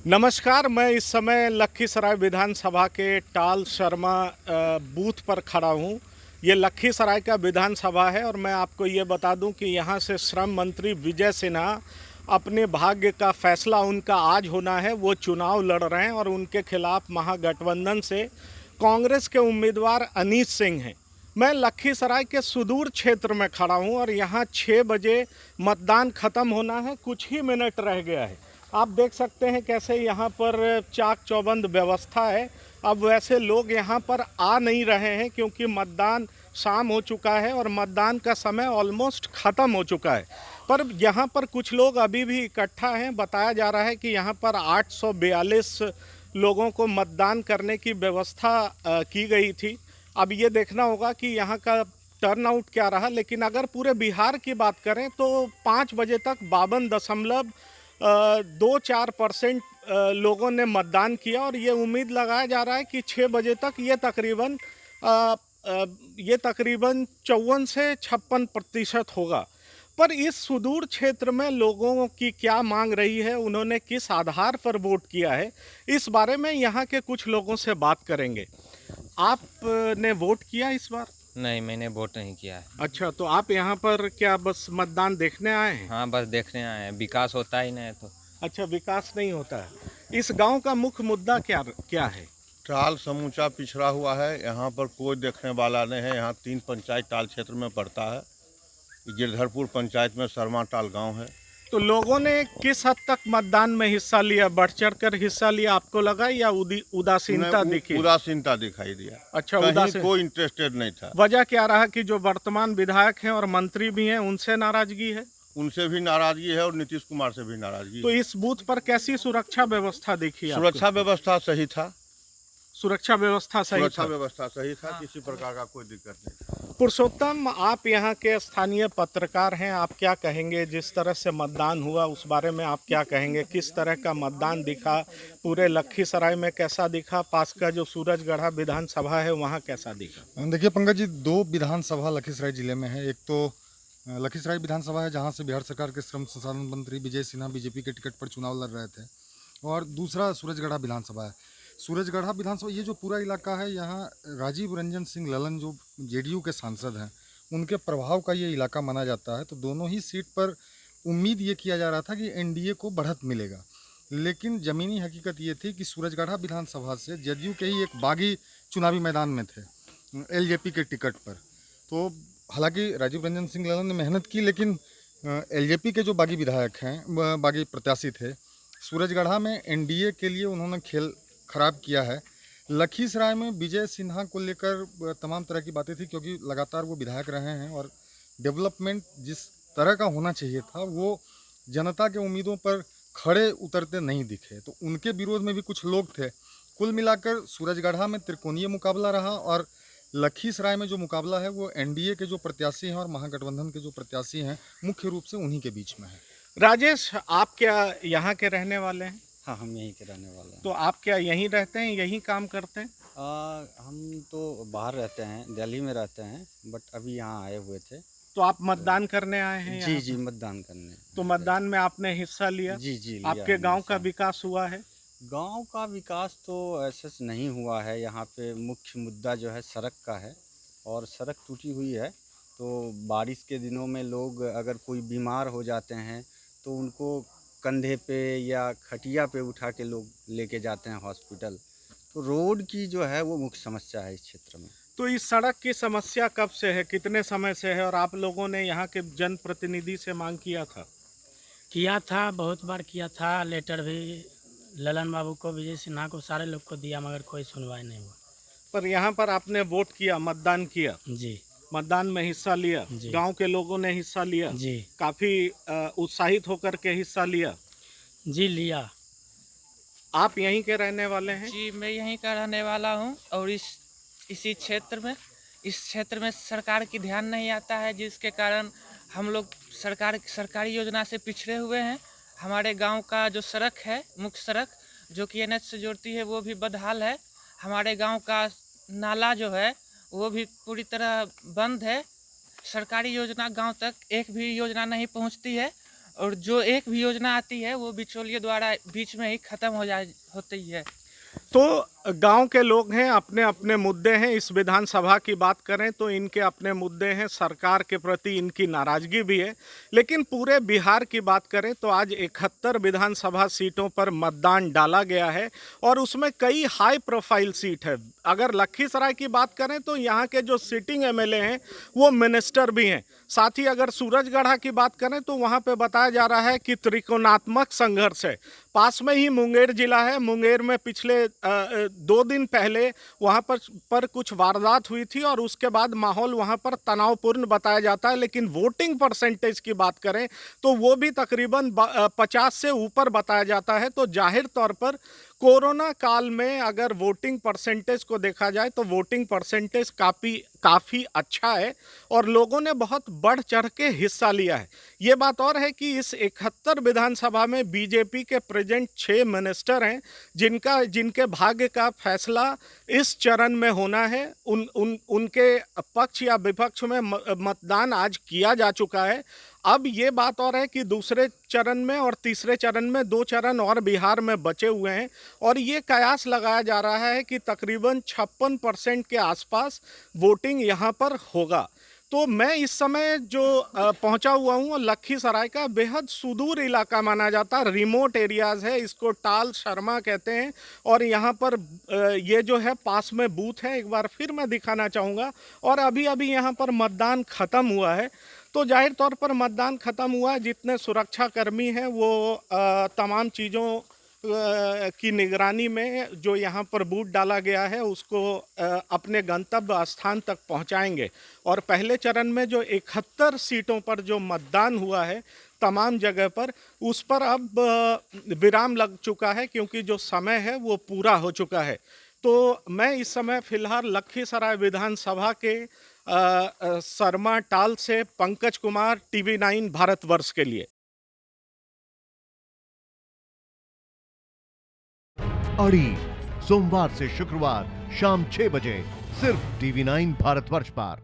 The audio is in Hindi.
नमस्कार। मैं इस समय लखीसराय विधानसभा के टाल शर्मा बूथ पर खड़ा हूँ। ये लखीसराय का विधानसभा है और मैं आपको ये बता दूं कि यहाँ से श्रम मंत्री विजय सिन्हा अपने भाग्य का फैसला उनका आज होना है। वो चुनाव लड़ रहे हैं और उनके खिलाफ महागठबंधन से कांग्रेस के उम्मीदवार अनीश सिंह हैं। मैं लखीसराय के सुदूर क्षेत्र में खड़ा हूँ और यहाँ 6 बजे मतदान ख़त्म होना है, कुछ ही मिनट रह गया है। आप देख सकते हैं कैसे यहाँ पर चाक चौबंद व्यवस्था है। अब वैसे लोग यहाँ पर आ नहीं रहे हैं क्योंकि मतदान शाम हो चुका है और मतदान का समय ऑलमोस्ट ख़त्म हो चुका है। पर यहाँ पर कुछ लोग अभी भी इकट्ठा हैं। बताया जा रहा है कि यहाँ पर 842 लोगों को मतदान करने की व्यवस्था की गई थी। अब ये देखना होगा कि यहाँ का टर्नआउट क्या रहा। लेकिन अगर पूरे बिहार की बात करें तो 5 बजे तक 52.24% लोगों ने मतदान किया और ये उम्मीद लगाया जा रहा है कि 6 बजे तक अ, ये तकरीबन 54 से 56% होगा। पर इस सुदूर क्षेत्र में लोगों की क्या मांग रही है, उन्होंने किस आधार पर वोट किया है, इस बारे में यहाँ के कुछ लोगों से बात करेंगे। आपने वोट किया इस बार? नहीं, मैंने वोट नहीं किया है। अच्छा, तो आप यहाँ पर क्या बस मतदान देखने आए हैं? हाँ, बस देखने आए हैं, विकास होता ही नहीं है तो। अच्छा, विकास नहीं होता है। इस गांव का मुख्य मुद्दा क्या क्या है? टाल समूचा पिछड़ा हुआ है। यहाँ पर कोई देखने वाला नहीं है। यहाँ 3 पंचायत टाल क्षेत्र में पड़ता है। गिरधरपुर पंचायत में शर्मा टाल गांव है। तो लोगों ने किस हद तक मतदान में हिस्सा लिया, बढ़ चढ़ कर हिस्सा लिया, आपको लगा या उदासीनता दिखी? उदासीनता दिखाई दिया। अच्छा, कहीं उदासीन। कोई इंटरेस्टेड नहीं था। वजह क्या रहा कि जो वर्तमान विधायक हैं और मंत्री भी हैं उनसे नाराजगी है? उनसे भी नाराजगी है और नीतीश कुमार से भी नाराजगी तो है। इस बूथ पर कैसी सुरक्षा व्यवस्था देखी आपको? सुरक्षा व्यवस्था सही था। सुरक्षा व्यवस्था सही सुरक्षा था। व्यवस्था सही था, किसी प्रकार का कोई दिक्कत नहीं था। पुरुषोत्तम, आप यहाँ के स्थानीय पत्रकार हैं, आप क्या कहेंगे? जिस तरह से मतदान हुआ उस बारे में आप क्या कहेंगे? किस तरह का मतदान दिखा? पूरे लखीसराय में कैसा दिखा? पास का जो सूरजगढ़ा विधानसभा है वहाँ कैसा दिखा? देखिए पंकज जी, दो विधानसभा लखीसराय जिले में है। एक तो लखीसराय विधानसभा है जहां से बिहार सरकार के श्रम संसाधन मंत्री विजय सिन्हा बीजेपी के टिकट पर चुनाव लड़ रहे थे, और दूसरा सूरजगढ़ा विधानसभा है। सूरजगढ़ा विधानसभा, ये जो पूरा इलाका है, यहाँ राजीव रंजन सिंह ललन जो जेडीयू के सांसद हैं, उनके प्रभाव का ये इलाका माना जाता है। तो दोनों ही सीट पर उम्मीद ये किया जा रहा था कि एनडीए को बढ़त मिलेगा। लेकिन ज़मीनी हकीकत ये थी कि सूरजगढ़ा विधानसभा से जदयू के ही एक बागी चुनावी मैदान में थे एलजेपी के टिकट पर। तो हालांकि राजीव रंजन सिंह ललन ने मेहनत की, लेकिन एलजेपी के जो बागी विधायक हैं, बागी प्रत्याशी थे, सूरजगढ़ा में एनडीए के लिए उन्होंने खेल खराब किया है। लखीसराय में विजय सिन्हा को लेकर तमाम तरह की बातें थी, क्योंकि लगातार वो विधायक रहे हैं और डेवलपमेंट जिस तरह का होना चाहिए था वो जनता के उम्मीदों पर खड़े उतरते नहीं दिखे। तो उनके विरोध में भी कुछ लोग थे। कुल मिलाकर सूरजगढ़ा में त्रिकोणीय मुकाबला रहा, और लखीसराय में जो मुकाबला है वो एनडीए के जो प्रत्याशी हैं और महागठबंधन के जो प्रत्याशी हैं, मुख्य रूप से उन्हीं के बीच में है। राजेश, आप क्या यहाँ के रहने वाले हैं? हाँ, हम यहीं के रहने वाले हैं। तो आप क्या यहीं रहते हैं, यहीं काम करते हैं? हम तो बाहर रहते हैं, दिल्ली में रहते हैं, बट अभी यहाँ आए हुए थे। तो आप मतदान करने आए हैं जी यहाँ जी, पर? मतदान करने। तो मतदान में आपने हिस्सा लिया? जी जी, लिया आपके है गांव का हिस्सा। विकास हुआ है? गांव का विकास तो ऐसे से नहीं हुआ है। यहाँ पे मुख्य मुद्दा जो है सड़क का है, और सड़क टूटी हुई है। तो बारिश के दिनों में लोग अगर कोई बीमार हो जाते हैं तो उनको कंधे पे या खटिया पे उठा के लोग लेके जाते हैं हॉस्पिटल। तो रोड की जो है वो मुख्य समस्या है इस क्षेत्र में। तो इस सड़क की समस्या कब से है, कितने समय से है, और आप लोगों ने यहाँ के जनप्रतिनिधि से मांग किया था? किया था, बहुत बार किया था। लेटर भी ललन बाबू को, विजय सिन्हा को, सारे लोग को दिया, मगर कोई सुनवाई नहीं हुआ। पर यहाँ पर आपने वोट किया, मतदान किया, जी मतदान में हिस्सा लिया, जी। गांव के लोगों ने हिस्सा लिया, जी काफी उत्साहित होकर के हिस्सा लिया। जी, लिया। आप यहीं के रहने वाले हैं? जी, मैं यहीं का रहने वाला हूँ, और इस क्षेत्र में सरकार की ध्यान नहीं आता है, जिसके कारण हम लोग सरकारी योजना से पिछड़े हुए हैं। हमारे गांव का जो सड़क है, मुख्य सड़क जो कि एनएच से जोड़ती है, वो भी बदहाल है। हमारे गांव का नाला जो है वो भी पूरी तरह बंद है। सरकारी योजना गांव तक एक भी योजना नहीं पहुंचती है। और जो एक भी योजना आती है वो बिचौलिए द्वारा बीच में ही ख़त्म होती है। तो गांव के लोग हैं, अपने अपने मुद्दे हैं। इस विधानसभा की बात करें तो इनके अपने मुद्दे हैं, सरकार के प्रति इनकी नाराजगी भी है। लेकिन पूरे बिहार की बात करें तो आज 71 विधानसभा सीटों पर मतदान डाला गया है और उसमें कई हाई प्रोफाइल सीट है। अगर लखीसराय की बात करें तो यहाँ के जो सिटिंग एमएलए हैं वो मिनिस्टर भी हैं। साथ ही अगर सूरजगढ़ा की बात करें तो वहाँ पे बताया जा रहा है कि त्रिकोणात्मक संघर्ष है। पास में ही मुंगेर जिला है। मुंगेर में पिछले 2 दिन पहले वहाँ पर कुछ वारदात हुई थी और उसके बाद माहौल वहाँ पर तनावपूर्ण बताया जाता है। लेकिन वोटिंग परसेंटेज की बात करें तो वो भी तकरीबन 50 से ऊपर बताया जाता है। तो जाहिर तौर पर कोरोना काल में अगर वोटिंग परसेंटेज को देखा जाए तो वोटिंग परसेंटेज काफ़ी अच्छा है और लोगों ने बहुत बढ़ चढ़ के हिस्सा लिया है। ये बात और है कि इस 71 विधानसभा में बीजेपी के प्रेजेंट 6 मिनिस्टर हैं जिनके भाग्य का फैसला इस चरण में होना है। उनके पक्ष या विपक्ष में मतदान आज किया जा चुका है। अब ये बात और है कि दूसरे चरण में और तीसरे चरण में 2 चरण और बिहार में बचे हुए हैं और ये कयास लगाया जा रहा है कि तकरीबन 56% के आसपास वोटिंग यहाँ पर होगा। तो मैं इस समय जो पहुंचा हुआ हूँ लखीसराय का बेहद सुदूर इलाका माना जाता है, रिमोट एरियाज़ है, इसको टाल शर्मा कहते हैं। और यहाँ पर ये जो है पास में बूथ है, एक बार फिर मैं दिखाना चाहूँगा। और अभी यहाँ पर मतदान ख़त्म हुआ है। तो जाहिर तौर पर मतदान ख़त्म हुआ, जितने सुरक्षाकर्मी हैं वो तमाम चीज़ों की निगरानी में जो यहाँ पर बूथ डाला गया है उसको अपने गंतव्य स्थान तक पहुँचाएंगे। और पहले चरण में जो 71 सीटों पर जो मतदान हुआ है तमाम जगह पर, उस पर अब विराम लग चुका है क्योंकि जो समय है वो पूरा हो चुका है। तो मैं इस समय फ़िलहाल लखीसराय विधानसभा के शर्मा टाल से पंकज कुमार, TV9 भारतवर्ष के लिए। अड़ी सोमवार से शुक्रवार शाम 6 बजे सिर्फ TV9 भारतवर्ष पर।